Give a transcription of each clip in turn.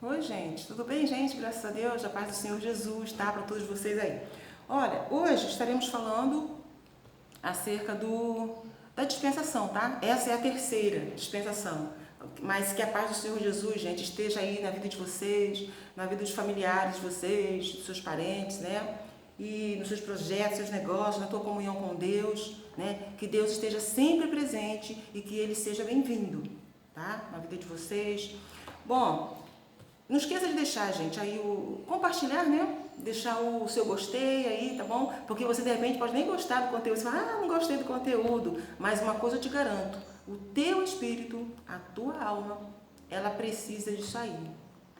Oi, gente, tudo bem, gente? Graças a Deus, a paz do Senhor Jesus, tá? Para todos vocês aí. Olha, hoje estaremos falando acerca da dispensação, tá? Essa é a terceira dispensação. Mas que a paz do Senhor Jesus, gente, esteja aí na vida de vocês, na vida dos familiares de vocês, dos seus parentes, né? E nos seus projetos, seus negócios, na tua comunhão com Deus, né? Que Deus esteja sempre presente e que Ele seja bem-vindo, tá? Na vida de vocês. Bom, não esqueça de deixar, gente, aí o compartilhar, né? Deixar o seu gostei aí, tá bom? Porque você de repente pode nem gostar do conteúdo, você fala, não gostei do conteúdo, mas uma coisa eu te garanto, o teu espírito, a tua alma, ela precisa disso aí.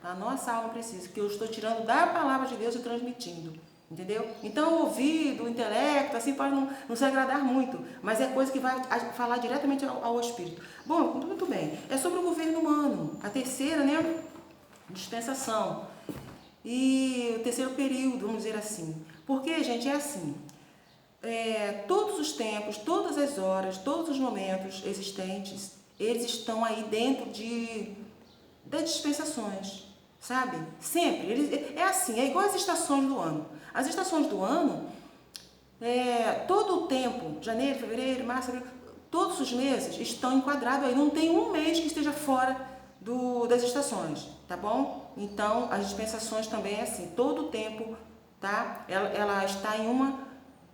A nossa alma precisa, que eu estou tirando da palavra de Deus e transmitindo. Entendeu? Então o ouvido, o intelecto, assim pode não se agradar muito, mas é coisa que vai falar diretamente ao espírito. Bom, muito bem. É sobre o governo humano. A terceira, né? Dispensação. E o terceiro período, vamos dizer assim. Porque, gente, é assim. Todos os tempos, todas as horas, todos os momentos existentes, eles estão aí dentro das dispensações, sabe? Sempre. É assim, é igual as estações do ano. As estações do ano, todo o tempo, janeiro, fevereiro, março, abril, todos os meses estão enquadrados aí. Não tem um mês que esteja fora das estações, tá bom? Então, as dispensações também é assim, todo o tempo, tá? Ela está em uma,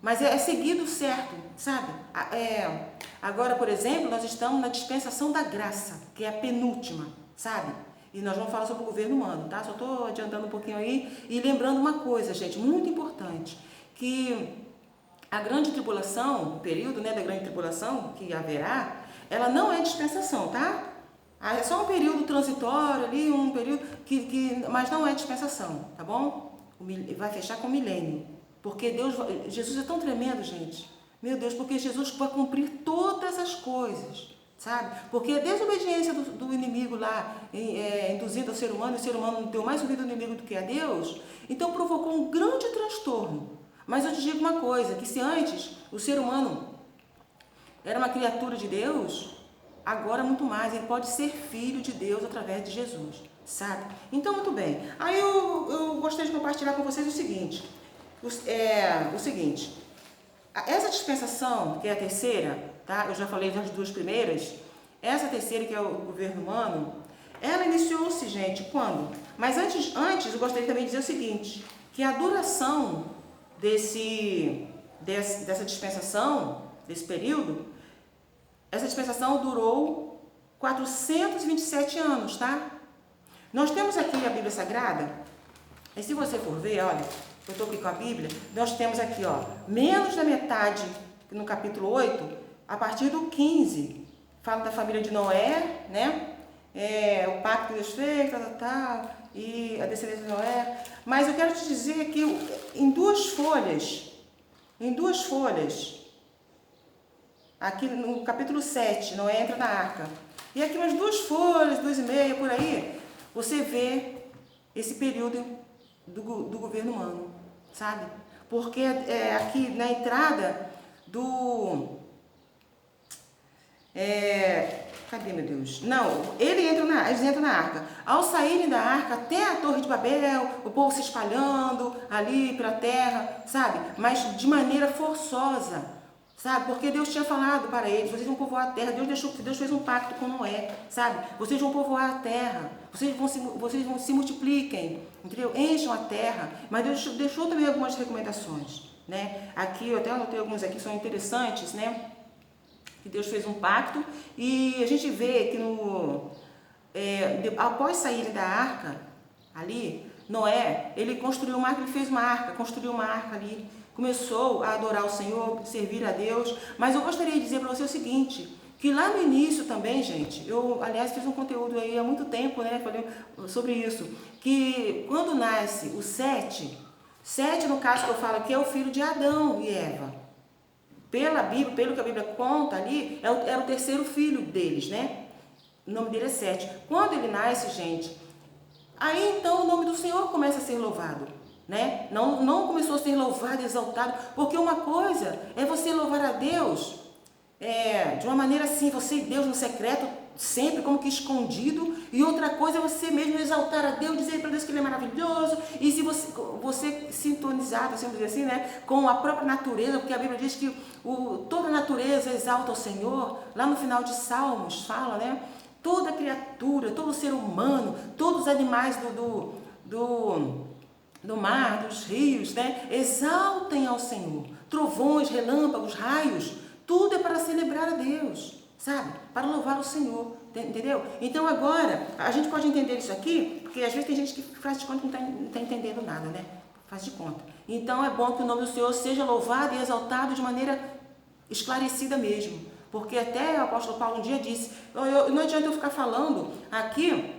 mas é seguido certo, sabe? Agora, por exemplo, nós estamos na dispensação da graça, que é a penúltima, sabe? E nós vamos falar sobre o governo humano, tá? Só estou adiantando um pouquinho aí e lembrando uma coisa, gente, muito importante, que a grande tribulação, o período, né, da grande tribulação que haverá, ela não é dispensação, tá? É só um período transitório ali, um período mas não é dispensação, tá bom? Vai fechar com o milênio. Porque Jesus é tão tremendo, gente. Meu Deus, porque Jesus vai cumprir todas as coisas, sabe? Porque a desobediência do inimigo lá, induzindo ao ser humano, e o ser humano deu mais ouvido ao inimigo do que a Deus, então provocou um grande transtorno. Mas eu te digo uma coisa, que se antes o ser humano era uma criatura de Deus, agora muito mais, ele pode ser filho de Deus através de Jesus, sabe? Então, muito bem. Aí eu gostaria de compartilhar com vocês o seguinte, essa dispensação, que é a terceira, tá? Eu já falei das duas primeiras, essa terceira, que é o governo humano, ela iniciou-se, gente, quando? Mas antes eu gostaria também de dizer o seguinte, que a duração dessa dispensação, desse período, essa dispensação durou 427 anos, tá? Nós temos aqui a Bíblia Sagrada, e se você for ver, olha, eu estou aqui com a Bíblia, nós temos aqui, ó, menos da metade, no capítulo 8, a partir do 15, fala da família de Noé, né? O pacto que Deus fez, e a descendência de Noé. Mas eu quero te dizer que em duas folhas, aqui no capítulo 7, Noé entra na arca. E aqui umas duas folhas, 2,5, por aí, você vê esse período do governo humano, sabe? Porque aqui na entrada cadê, meu Deus? Não, eles entram na arca. Ao saírem da arca, até a Torre de Babel, o povo se espalhando ali pela terra, sabe? Mas de maneira forçosa, sabe? Porque Deus tinha falado para eles, vocês vão povoar a terra. Deus fez um pacto com Noé, sabe? Vocês vão povoar a terra, vocês vão se multipliquem, entendeu? Encham a terra. Mas Deus deixou também algumas recomendações, né? Aqui, eu até anotei alguns aqui que são interessantes, né? Que Deus fez um pacto, e a gente vê que após sair da arca, ali, Noé, ele construiu uma arca, ele fez uma arca, construiu uma arca ali, começou a adorar o Senhor, servir a Deus. Mas eu gostaria de dizer para você o seguinte, que lá no início também, gente, eu, aliás, fiz um conteúdo aí há muito tempo, né, falei sobre isso, que quando nasce o Sete, no caso que eu falo aqui, é o filho de Adão e Eva. Pela Bíblia, pelo que a Bíblia conta ali, era o terceiro filho deles, né? O nome dele é Sete. Quando ele nasce, gente, aí então o nome do Senhor começa a ser louvado, né? Não começou a ser louvado, exaltado, porque uma coisa é você louvar a Deus de uma maneira assim, você e Deus no secreto, sempre como que escondido, e outra coisa é você mesmo exaltar a Deus, dizer para Deus que Ele é maravilhoso, e se você sintonizado, assim, dizer assim, né, com a própria natureza, porque a Bíblia diz que toda a natureza exalta o Senhor, lá no final de Salmos fala, né, toda criatura, todo ser humano, todos os animais do mar, dos rios, né, exaltem ao Senhor, trovões, relâmpagos, raios, tudo é para celebrar a Deus, sabe? Para louvar o Senhor, entendeu? Então agora, a gente pode entender isso aqui, porque às vezes tem gente que faz de conta que não está entendendo nada, né? Faz de conta. Então é bom que o nome do Senhor seja louvado e exaltado de maneira esclarecida mesmo. Porque até o apóstolo Paulo um dia disse, não adianta eu ficar falando aqui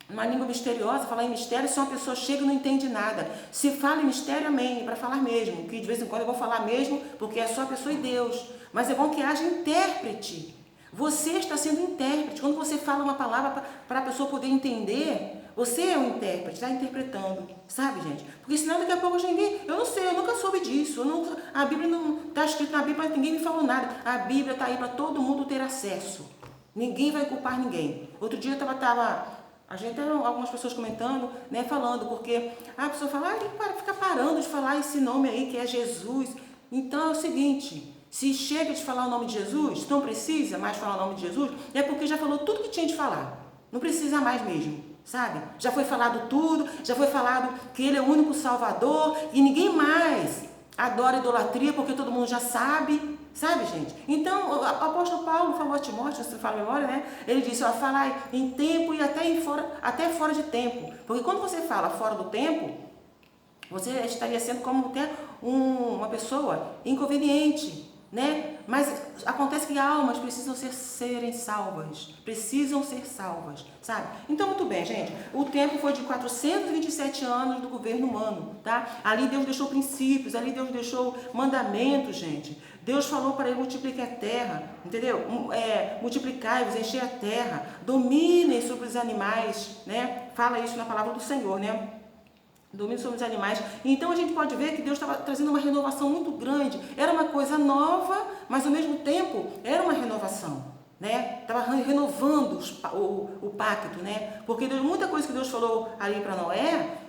uma língua misteriosa, falar em mistério, se uma pessoa chega e não entende nada. Se fala em mistério, amém, para falar mesmo, que de vez em quando eu vou falar mesmo, porque é só a pessoa e Deus. Mas é bom que haja intérprete. Você está sendo intérprete. Quando você fala uma palavra para a pessoa poder entender, você é um intérprete, está interpretando, sabe, gente? Porque senão daqui a pouco eu não sei, eu nunca soube disso. A Bíblia não está escrito na Bíblia, mas ninguém me falou nada. A Bíblia está aí para todo mundo ter acesso. Ninguém vai culpar ninguém. Outro dia a gente tem algumas pessoas comentando, né, falando, porque a pessoa fala, fica parando de falar esse nome aí que é Jesus. Então é o seguinte, se chega de falar o nome de Jesus, não precisa mais falar o nome de Jesus, é porque já falou tudo que tinha de falar. Não precisa mais mesmo, sabe? Já foi falado tudo, já foi falado que Ele é o único Salvador e ninguém mais adora idolatria porque todo mundo já sabe. Sabe, gente? Então, o apóstolo Paulo falou a Timóteo, se fala a memória, né? Ele disse, falai em tempo e até fora de tempo. Porque quando você fala fora do tempo, você estaria sendo como até uma pessoa inconveniente, né? Mas acontece que almas precisam serem salvas. Precisam ser salvas, sabe? Então, muito bem, gente. O tempo foi de 427 anos do governo humano, tá? Ali Deus deixou princípios, ali Deus deixou mandamentos, gente. Deus falou para ele multiplicar a terra, entendeu? Multiplicai-vos, encher a terra, dominem sobre os animais, né? Fala isso na palavra do Senhor, né? Domínio sobre os animais. Então a gente pode ver que Deus estava trazendo uma renovação muito grande. Era uma coisa nova, mas ao mesmo tempo era uma renovação, né? Estava renovando o pacto, né? Porque muita coisa que Deus falou ali para Noé,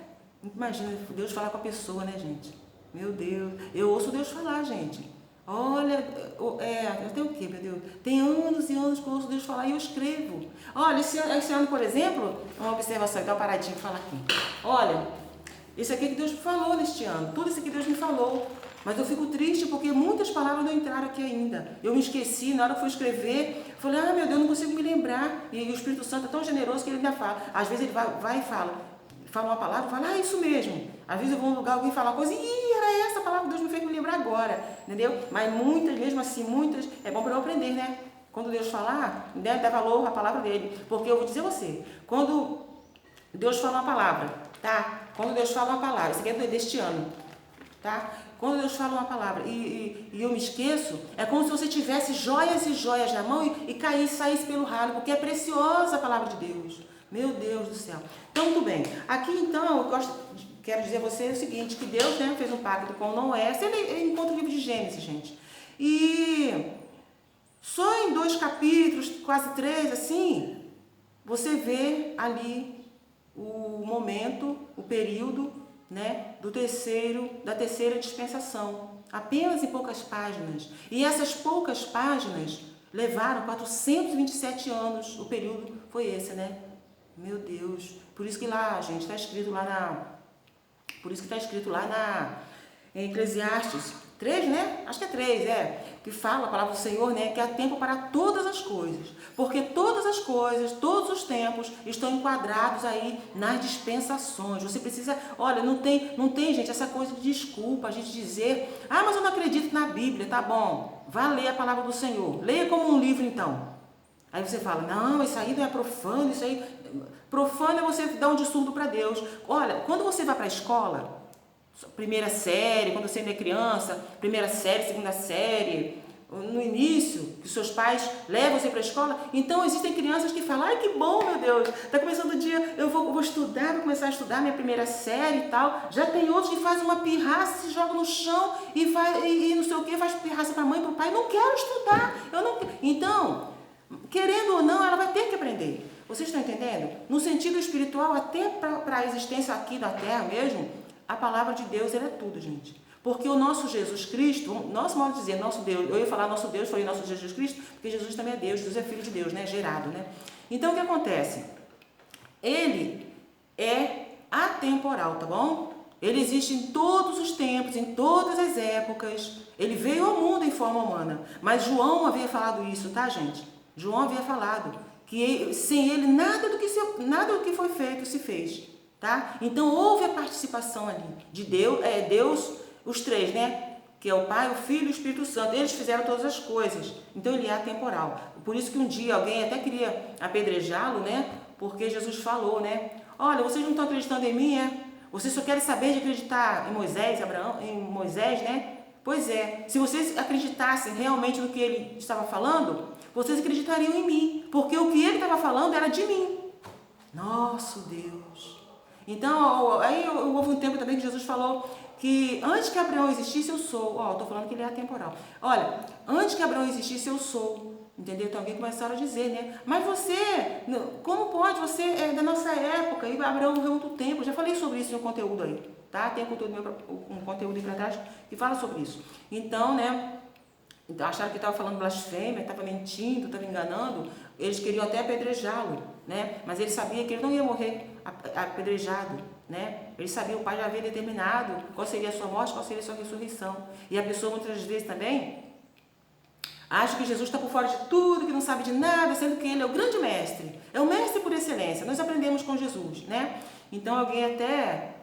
imagina Deus falar com a pessoa, né, gente? Meu Deus, eu ouço Deus falar, gente. Olha, eu tenho o quê, meu Deus? Tem anos e anos que eu ouço Deus falar e eu escrevo. Olha, esse ano, por exemplo, uma observação, então paradinho para falar aqui. Olha, isso aqui que Deus me falou neste ano, tudo isso aqui Deus me falou. Mas eu fico triste porque muitas palavras não entraram aqui ainda. Eu me esqueci, na hora que eu fui escrever, falei, meu Deus, não consigo me lembrar. E o Espírito Santo é tão generoso que ele ainda fala. Às vezes ele vai e fala uma palavra, fala, isso mesmo. Às vezes eu vou num lugar, alguém fala uma coisa, era essa palavra que Deus me fez me lembrar agora, entendeu? Mas muitas, mesmo assim, é bom para eu aprender, né? Quando Deus falar, deve dar valor à palavra dele. Porque eu vou dizer a você, quando Deus fala uma palavra, tá? Quando Deus fala uma palavra, isso aqui é deste ano, tá? Quando Deus fala uma palavra e eu me esqueço, é como se você tivesse joias e joias na mão e saísse pelo ralo, porque é preciosa a palavra de Deus. Meu Deus do céu. Então, muito bem. Aqui, então, quero dizer a você o seguinte, que Deus, né, fez um pacto com Noé. Você encontra o livro de Gênesis, gente. E só em 2 capítulos, quase 3, assim, você vê ali o momento, o período, né, da terceira dispensação. Apenas em poucas páginas. E essas poucas páginas levaram 427 anos. O período foi esse, né? Meu Deus. Por isso que lá, gente, está escrito lá em Eclesiastes 3, né? Acho que é 3, que fala a palavra do Senhor, né? Que há tempo para todas as coisas. Porque todas as coisas, todos os tempos estão enquadrados aí nas dispensações. Você precisa, olha, não tem, gente, essa coisa de desculpa, a gente dizer, mas eu não acredito na Bíblia, tá bom. Vá ler a palavra do Senhor. Leia como um livro, então. Aí você fala, não, isso aí não é profano, isso aí... Profano é você dar um de surdo para Deus. Olha, quando você vai para a escola, primeira série, quando você ainda é criança, primeira série, segunda série, no início, que seus pais levam você para a escola, então existem crianças que falam, que bom, meu Deus, está começando o dia, eu vou estudar, vou começar a estudar minha primeira série e tal. Já tem outros que fazem uma pirraça, se jogam no chão e não sei o que, faz pirraça para a mãe e para o pai, não quero estudar, eu não. Então, querendo ou não, ela vai ter que aprender. Vocês estão entendendo? No sentido espiritual, até para a existência aqui da Terra mesmo, a palavra de Deus, ela é tudo, gente. Porque o nosso Jesus Cristo, nosso modo de dizer, nosso Deus, eu ia falar nosso Deus, falei nosso Jesus Cristo, porque Jesus também é Deus, Jesus é filho de Deus, né? Gerado, né? Então, o que acontece? Ele é atemporal, tá bom? Ele existe em todos os tempos, em todas as épocas. Ele veio ao mundo em forma humana. Mas João havia falado isso, tá, gente? João havia falado que sem ele nada do que foi feito se fez, tá? Então houve a participação ali de Deus, Deus, os três, né? Que é o Pai, o Filho e o Espírito Santo. Eles fizeram todas as coisas. Então ele é atemporal. Por isso que um dia alguém até queria apedrejá-lo, né? Porque Jesus falou, né? Olha, vocês não estão acreditando em mim, é? Vocês só querem saber de acreditar em Moisés, em Moisés, né? Pois é, se vocês acreditassem realmente no que ele estava falando, vocês acreditariam em mim, porque o que ele estava falando era de mim. Nosso Deus! Então, aí houve um tempo também que Jesus falou que antes que Abraão existisse, eu sou. Ó, estou falando que ele é atemporal. Olha, antes que Abraão existisse, eu sou. Entendeu? Então alguém começaram a dizer, né? Mas você, como pode? Você é da nossa época, e Abraão morreu há muito tempo. Eu já falei sobre isso no conteúdo aí, tá? Tem um conteúdo aí pra trás que fala sobre isso. Então, né? Acharam que estava falando blasfêmia, estava mentindo, estava enganando. Eles queriam até apedrejá-lo, né? Mas ele sabia que ele não ia morrer apedrejado, né? Ele sabia, o Pai já havia determinado qual seria a sua morte, qual seria a sua ressurreição. E a pessoa muitas vezes também acha que Jesus está por fora de tudo, que não sabe de nada, sendo que ele é o grande mestre. É o mestre por excelência. Nós aprendemos com Jesus, né? Então alguém até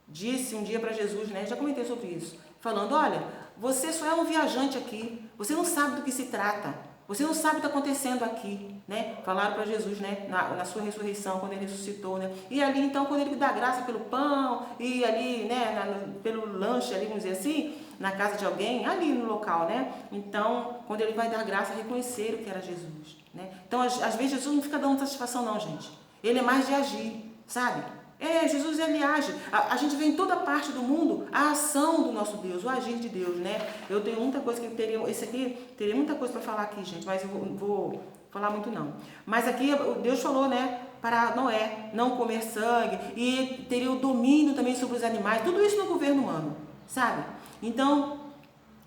disse um dia para Jesus, né? Já comentei sobre isso, falando, olha, você só é um viajante aqui, você não sabe do que se trata, você não sabe o que está acontecendo aqui, né? Falaram para Jesus, né? Na sua ressurreição, quando ele ressuscitou, né? E ali, então, quando ele dá graça pelo pão, e ali, né? Pelo lanche, ali, vamos dizer assim, na casa de alguém, ali no local, né? Então, quando ele vai dar graça, reconheceram que era Jesus, né? Então, às vezes, Jesus não fica dando satisfação, não, gente. Ele é mais de agir, sabe? Jesus, ele age. A gente vê em toda parte do mundo a ação do nosso Deus, o agir de Deus, né? Eu tenho muita coisa que teria muita coisa para falar aqui, gente, mas eu vou falar muito não. Mas aqui Deus falou, né, para Noé não comer sangue e teria o domínio também sobre os animais, tudo isso no governo humano, sabe? Então,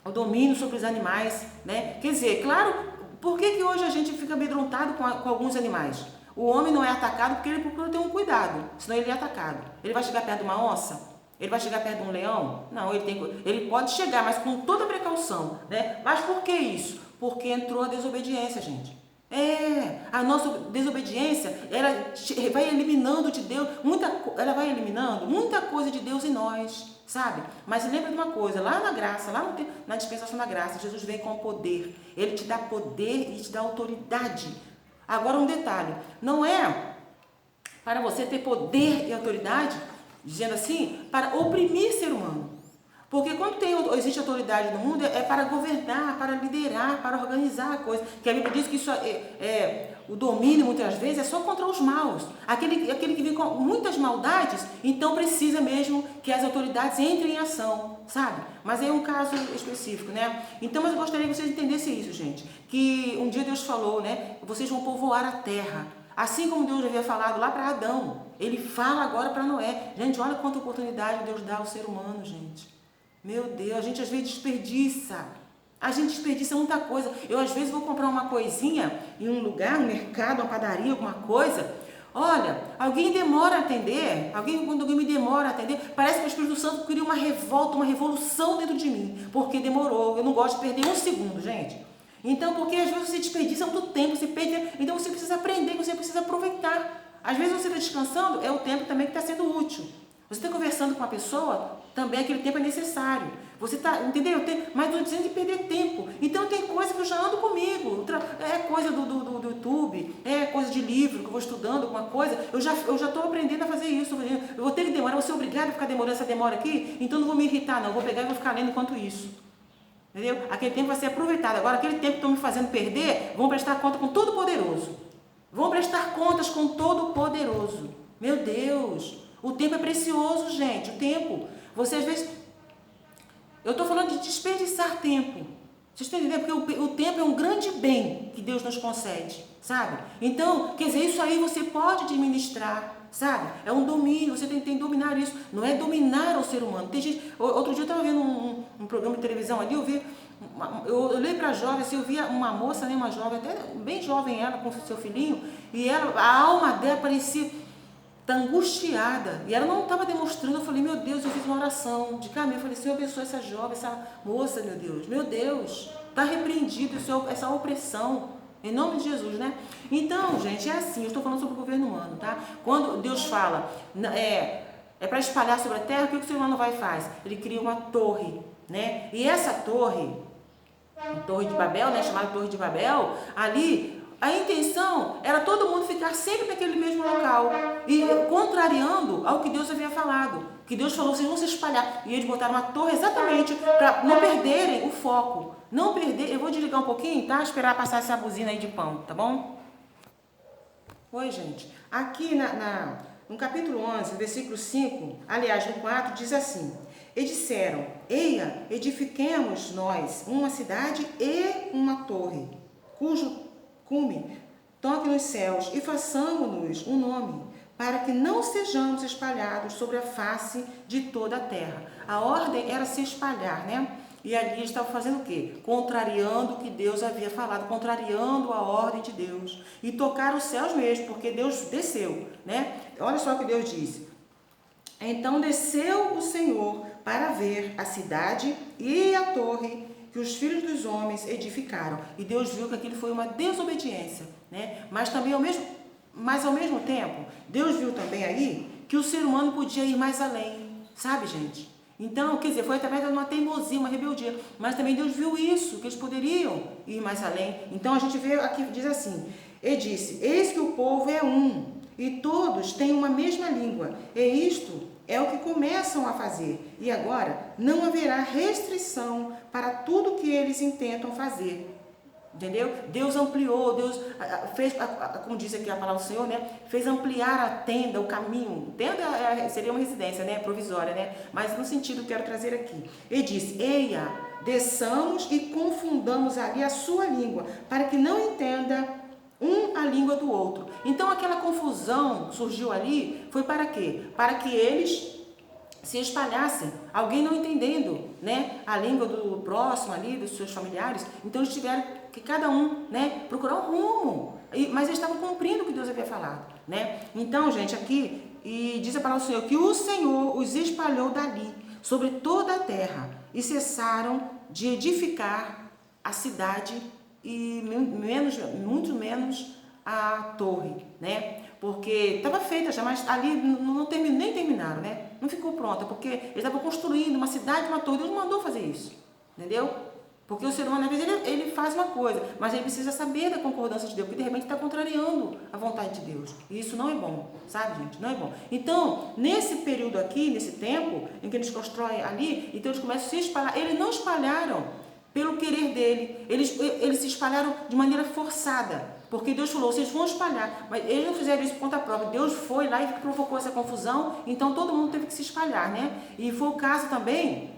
o domínio sobre os animais, né? Quer dizer, claro, por que hoje a gente fica amedrontado com alguns animais? O homem não é atacado porque ele procura ter um cuidado, senão ele é atacado. Ele vai chegar perto de uma onça? Ele vai chegar perto de um leão? Não, ele pode chegar, mas com toda a precaução, né? Mas por que isso? Porque entrou a desobediência, gente. A nossa desobediência, ela vai eliminando de Deus, ela vai eliminando muita coisa de Deus em nós, sabe? Mas lembra de uma coisa, lá na graça, na dispensação da graça, Jesus vem com poder. Ele te dá poder e te dá autoridade. Agora um detalhe, não é para você ter poder e autoridade, dizendo assim, para oprimir ser humano. Porque quando existe autoridade no mundo, é para governar, para liderar, para organizar a coisa. Que a Bíblia diz que isso o domínio, muitas vezes, é só contra os maus. Aquele que vem com muitas maldades, então precisa mesmo que as autoridades entrem em ação, sabe? Mas é um caso específico, né? Então, mas eu gostaria que vocês entendessem isso, gente. Que um dia Deus falou, né? Vocês vão povoar a terra. Assim como Deus havia falado lá para Adão. Ele fala agora para Noé. Gente, olha quanta oportunidade Deus dá ao ser humano, gente. Meu Deus, a gente às vezes desperdiça. A gente desperdiça muita coisa. Eu às vezes vou comprar uma coisinha em um lugar, um mercado, uma padaria, alguma coisa. Olha, alguém demora a atender. Quando alguém me demora a atender, parece que o Espírito Santo cria uma revolta, uma revolução dentro de mim. Porque demorou. Eu não gosto de perder um segundo, gente. Então, porque às vezes você desperdiça muito tempo, você perde. Então você precisa aprender, você precisa aproveitar. Às vezes você está descansando, é o tempo também que está sendo útil. Você está conversando com uma pessoa, também aquele tempo é necessário. Você está, entendeu? Mas não dizendo de perder tempo. Então tem coisa que eu já ando comigo. É coisa do YouTube, é coisa de livro que eu vou estudando, alguma coisa. Eu já estou aprendendo a fazer isso. Eu vou ter que demorar, vou ser obrigada a ficar demorando essa demora aqui, então não vou me irritar, não. Eu vou pegar e vou ficar lendo enquanto isso. Entendeu? Aquele tempo vai ser aproveitado. Agora, aquele tempo que estão me fazendo perder, vão prestar conta com o Todo-Poderoso. Vão prestar contas com o Todo-Poderoso. Meu Deus! O tempo é precioso, gente. O tempo. Você às vezes... Eu estou falando de desperdiçar tempo. Vocês estão entendendo? Porque o tempo é um grande bem que Deus nos concede, sabe? Então, quer dizer, isso aí você pode administrar, sabe? É um domínio, você tem que dominar isso. Não é dominar o ser humano. Tem gente, outro dia eu estava vendo um programa de televisão ali, eu olhei para a jovem, assim, eu via uma moça, né, uma jovem, até bem jovem ela, com seu filhinho, e ela, a alma dela parecia tá angustiada, e ela não estava demonstrando. Eu falei, meu Deus, eu fiz uma oração de caminho, eu falei, Senhor, abençoa essa jovem, essa moça, meu Deus, está repreendido essa opressão, em nome de Jesus, né? Então, gente, é assim, eu estou falando sobre o governo humano, tá? Quando Deus fala, para espalhar sobre a terra, o que o ser humano vai e faz? Ele cria uma torre, né? E essa torre, a Torre de Babel, né, chamada Torre de Babel, ali a intenção era todo mundo ficar sempre naquele mesmo local, e contrariando ao que Deus havia falado, que Deus falou, vocês vão se espalhar, e eles botaram uma torre exatamente para não perderem o foco, não perder. Eu vou desligar um pouquinho, tá? Esperar passar essa buzina aí de pão, tá bom? Oi, gente. Aqui no capítulo 11, versículo 5, aliás, no 4, diz assim: e disseram, eia, edifiquemos nós uma cidade e uma torre, cujo cume toque nos céus, e façamos-nos um nome, para que não sejamos espalhados sobre a face de toda a terra. A ordem era se espalhar, né? E ali eles estavam fazendo o quê? Contrariando o que Deus havia falado, contrariando a ordem de Deus. E tocar os céus mesmo, porque Deus desceu, né? Olha só o que Deus disse. Então desceu o Senhor para ver a cidade e a torre que os filhos dos homens edificaram. E Deus viu que aquilo foi uma desobediência, né? Mas ao mesmo tempo, Deus viu também aí que o ser humano podia ir mais além, sabe, gente? Então, quer dizer, foi através de uma teimosia, uma rebeldia. Mas também Deus viu isso, que eles poderiam ir mais além. Então a gente vê aqui, diz assim, e disse, eis que o povo é um, e todos têm uma mesma língua, e isto é o que começam a fazer, e agora não haverá restrição para tudo que eles intentam fazer. Entendeu? Deus ampliou, Deus fez, como diz aqui a palavra do Senhor, né? Fez ampliar a tenda, o caminho. Tenda seria uma residência, né? Provisória, né? Mas no sentido que eu quero trazer aqui. Ele disse, eia, desçamos e confundamos ali a sua língua, para que não entenda a língua do outro. Então aquela confusão surgiu ali, foi para quê? Para que eles se espalhassem, alguém não entendendo, né, a língua do próximo ali, dos seus familiares. Então eles tiveram que cada um, né, procurar um rumo, mas eles estavam cumprindo o que Deus havia falado, né? Então, gente, aqui, e diz a palavra do Senhor, que o Senhor os espalhou dali, sobre toda a terra, e cessaram de edificar a cidade, e muito menos a torre, né? Porque estava feita já, mas ali nem terminaram, né? Não ficou pronta, porque eles estavam construindo uma cidade, uma torre. Deus não mandou fazer isso, entendeu? Porque o ser humano, às vezes, ele faz uma coisa, mas ele precisa saber da concordância de Deus, porque de repente está contrariando a vontade de Deus. E isso não é bom, sabe, gente? Não é bom. Então, nesse período aqui, nesse tempo, em que eles constroem ali, então eles começam a se espalhar. Eles não espalharam pelo querer dele, eles se espalharam de maneira forçada. Porque Deus falou, vocês vão espalhar, mas eles não fizeram isso por conta própria. Deus foi lá e provocou essa confusão, então todo mundo teve que se espalhar, né? E foi o caso também,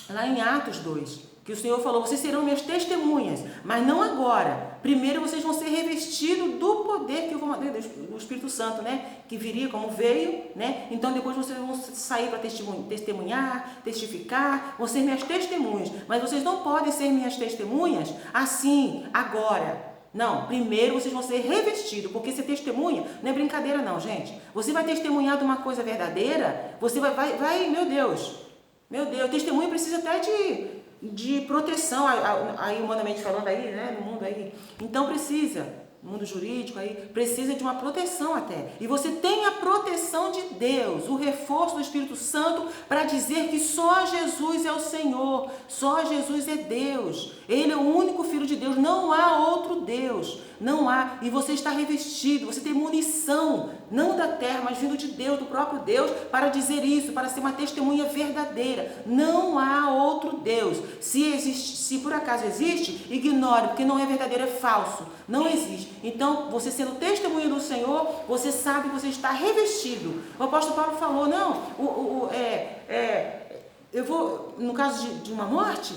lá em Atos 2, que o Senhor falou, vocês serão minhas testemunhas, mas não agora. Primeiro vocês vão ser revestidos do poder que eu vou mandar, do Espírito Santo, né? Que viria como veio, né? Então depois vocês vão sair para testemunhar, testificar, vão ser minhas testemunhas. Mas vocês não podem ser minhas testemunhas assim, agora. Não, primeiro vocês vão ser revestidos, porque ser testemunha não é brincadeira não, gente. Você vai testemunhar de uma coisa verdadeira, você vai, meu Deus, testemunha precisa até de proteção, aí humanamente falando aí, né, no mundo aí. Então precisa, no mundo jurídico aí, precisa de uma proteção até. E você tem a proteção de Deus, o reforço do Espírito Santo para dizer que só Jesus é o Senhor, só Jesus é Deus. Ele é o único Filho de Deus, não há outro Deus, não há. E você está revestido, você tem munição, não da terra, mas vindo de Deus, do próprio Deus, para dizer isso, para ser uma testemunha verdadeira. Não há outro Deus. Se por acaso existe, ignore, porque não é verdadeiro, é falso. Não existe. Então, você sendo testemunha do Senhor, você sabe que você está revestido. O apóstolo Paulo falou, não, eu vou, no caso de uma morte,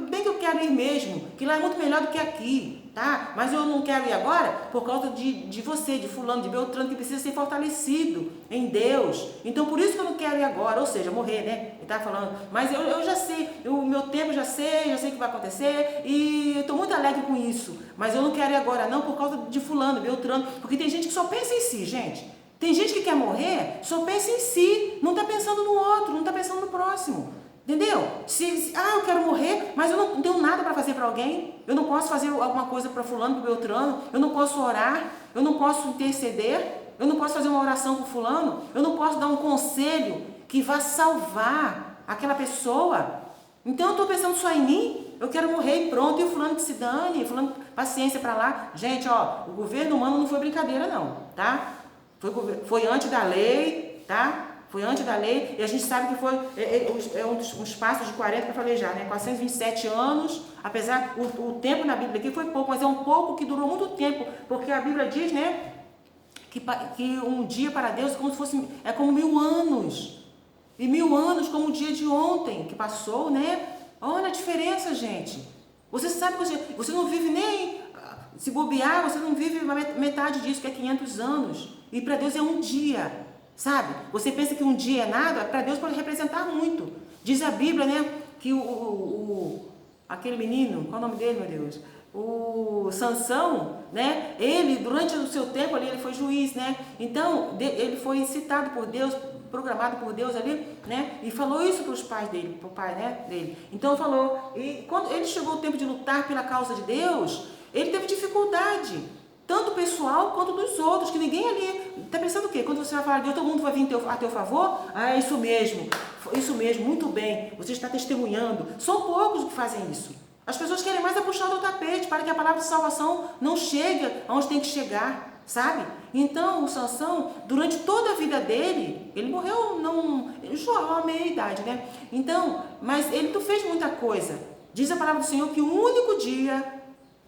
Bem que eu quero ir mesmo, que lá é muito melhor do que aqui, tá? Mas eu não quero ir agora por causa de você, de fulano, de Beltrano, que precisa ser fortalecido em Deus. Então, por isso que eu não quero ir agora, ou seja, morrer, né? Ele tá falando, mas eu já sei, o meu tempo já sei o que vai acontecer e eu tô muito alegre com isso. Mas eu não quero ir agora não por causa de fulano, Beltrano, porque tem gente que só pensa em si, gente. Tem gente que quer morrer, só pensa em si, não tá pensando no outro, não tá pensando no próximo. Entendeu? Eu quero morrer, mas eu não tenho nada para fazer para alguém. Eu não posso fazer alguma coisa para fulano, para Beltrano. Eu não posso orar. Eu não posso interceder. Eu não posso fazer uma oração para fulano. Eu não posso dar um conselho que vá salvar aquela pessoa. Então eu estou pensando só em mim. Eu quero morrer e pronto. E o fulano que se dane. Fulano, paciência para lá. Gente, o governo humano não foi brincadeira não, tá? Foi antes da lei, tá? Foi antes da lei, e a gente sabe que foi uns passos de 40 que eu falei já, né? 427 anos, apesar, o tempo na Bíblia aqui foi pouco, mas é um pouco que durou muito tempo, porque a Bíblia diz, né, que um dia para Deus é como 1000 anos, e 1000 anos como o dia de ontem, que passou, né? Olha a diferença, gente. Você sabe que você não vive nem, se bobear, você não vive metade disso, que é 500 anos, e para Deus é um dia. Sabe? Você pensa que um dia é nada, para Deus pode representar muito. Diz a Bíblia, né, que aquele menino, qual é o nome dele, meu Deus? O Sansão, né, ele, durante o seu tempo ali, ele foi juiz, né? Então, ele foi citado por Deus, programado por Deus ali, né? E falou isso para os pais dele, para o pai, né, dele. Então, falou, e quando ele chegou o tempo de lutar pela causa de Deus, ele teve dificuldade. Tanto pessoal quanto dos outros, que ninguém ali está pensando o quê? Quando você vai falar de Deus, todo mundo vai vir a teu favor? É isso mesmo, muito bem, você está testemunhando. São poucos que fazem isso. As pessoas querem mais puxar do tapete para que a palavra de salvação não chegue aonde tem que chegar, sabe? Então, o Sansão, durante toda a vida dele, ele morreu a meia idade, né? Então, mas ele fez muita coisa. Diz a palavra do Senhor que o único dia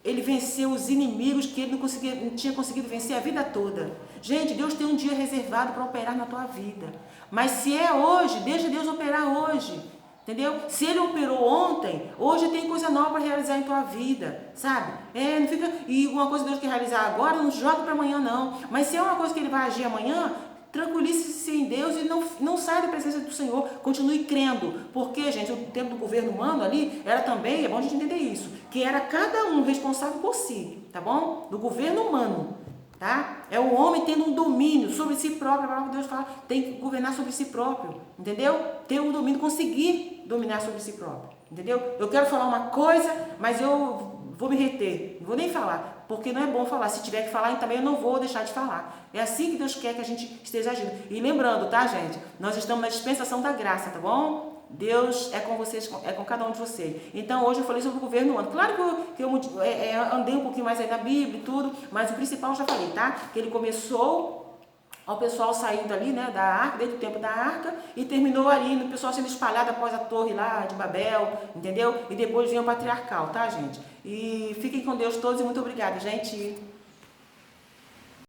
ele venceu os inimigos que ele não tinha conseguido vencer a vida toda. Gente, Deus tem um dia reservado para operar na tua vida. Mas se é hoje, deixa Deus operar hoje. Entendeu? Se ele operou ontem, hoje tem coisa nova para realizar em tua vida. Sabe? Não fica. E uma coisa que Deus quer realizar agora, não joga para amanhã, não. Mas se é uma coisa que ele vai agir amanhã, tranquilize-se em Deus e não saia da presença do Senhor, continue crendo, porque, gente, o tempo do governo humano ali era também, é bom a gente entender isso, que era cada um responsável por si, tá bom? Do governo humano, tá? É o homem tendo um domínio sobre si próprio, a palavra de Deus fala, tem que governar sobre si próprio, entendeu? Ter um domínio, conseguir dominar sobre si próprio, entendeu? Eu quero falar uma coisa, mas eu vou me reter, não vou nem falar, porque não é bom falar. Se tiver que falar, também eu não vou deixar de falar. É assim que Deus quer que a gente esteja agindo. E lembrando, tá, gente? Nós estamos na dispensação da graça, tá bom? Deus é com vocês, é com cada um de vocês. Então, hoje eu falei sobre o governo humano. Claro que eu andei um pouquinho mais aí na Bíblia e tudo, mas o principal eu já falei, tá? Que ele começou ao pessoal saindo ali, né, da arca, desde o tempo da arca, e terminou ali, no pessoal sendo espalhado após a torre lá de Babel, entendeu? E depois veio o patriarcal, tá, gente? E fiquem com Deus todos e muito obrigada, gente.